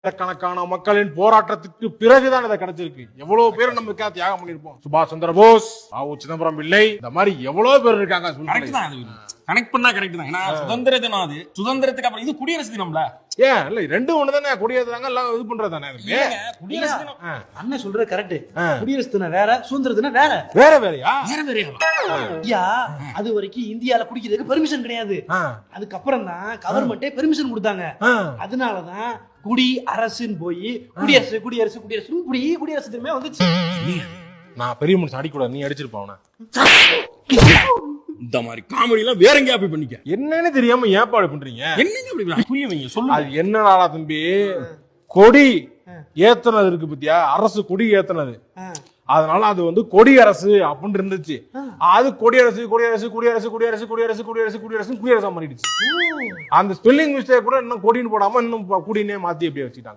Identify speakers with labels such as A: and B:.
A: லட்சக்கணக்கான மக்களின் போராட்டத்துக்கு பிறகுதான் இதை கிடைச்சிருக்கு. எவ்வளவு பேர் நம்ம தியாகம் பண்ணிருப்போம். சுபாஷ் சந்திர போஸ், சிதம்பரம் பிள்ளை, இந்த மாதிரி எவ்வளவு பேர் இருக்காங்க.
B: கனெக்ட் பண்ணா கரெக்ட் தான். ஏன்னா சுதந்திர தினம், அது சுதந்திரத்துக்கு அப்புறம் இது குடியரசு தினம்ல.
A: ஏன் இல்ல ரெண்டும் ஒண்ணுதானே, குடியரசு தாங்க எல்லாம் இது பண்றதானே.
B: குடியரசு தினம்
C: அண்ணன் சொல்றது கரெக்ட். குடியரசு தினம் வேற, சுதந்திர தினம் வேற.
A: வேற வேறயா?
B: வேற வேறயா?
C: ஐயா, அது வரைக்கும் இந்தியால குடிக்கிறதுக்கு பெர்மிஷன் கிடையாது. அதுக்கப்புறம் தான் கவர்மெண்டே பெர்மிஷன் கொடுத்தாங்க. அதனாலதான் குடி அரசுன்னு போய் குடியரசு குடியரசு குடியரசு குடியரசு தினமே வந்துச்சு.
A: நான் பெரிய மனுஷன் அடிக்கூடாது, நீ அடிச்சிருப்பான்.
B: இந்த மாதிரி காமெடி எல்லாம் வேற எங்கேயா போய் பண்ணிக்க.
A: என்னன்னு தெரியாம ஏற்பாடு பண்றீங்க.
B: என்னங்க அப்படி புரிய வைங்க, சொல்லுங்க.
A: அது என்னடா தம்பி, கொடி ஏத்துனது இருக்கு பத்தியா, அரசு கொடி ஏத்துனது. அதனால அது வந்து கொடி அரசு அப்படின்னு இருந்துச்சு. அது கொடியரசு குடியரசு குடியரசு குடியரசு குடியரசு குடியரசு மாறிடுச்சு. அந்த ஸ்பெல்லிங் மிஸ்டேக் கூட இன்னும் கொடின்னு போடாம இன்னும் குடினே மாத்தி அப்படியே வச்சுட்டாங்க.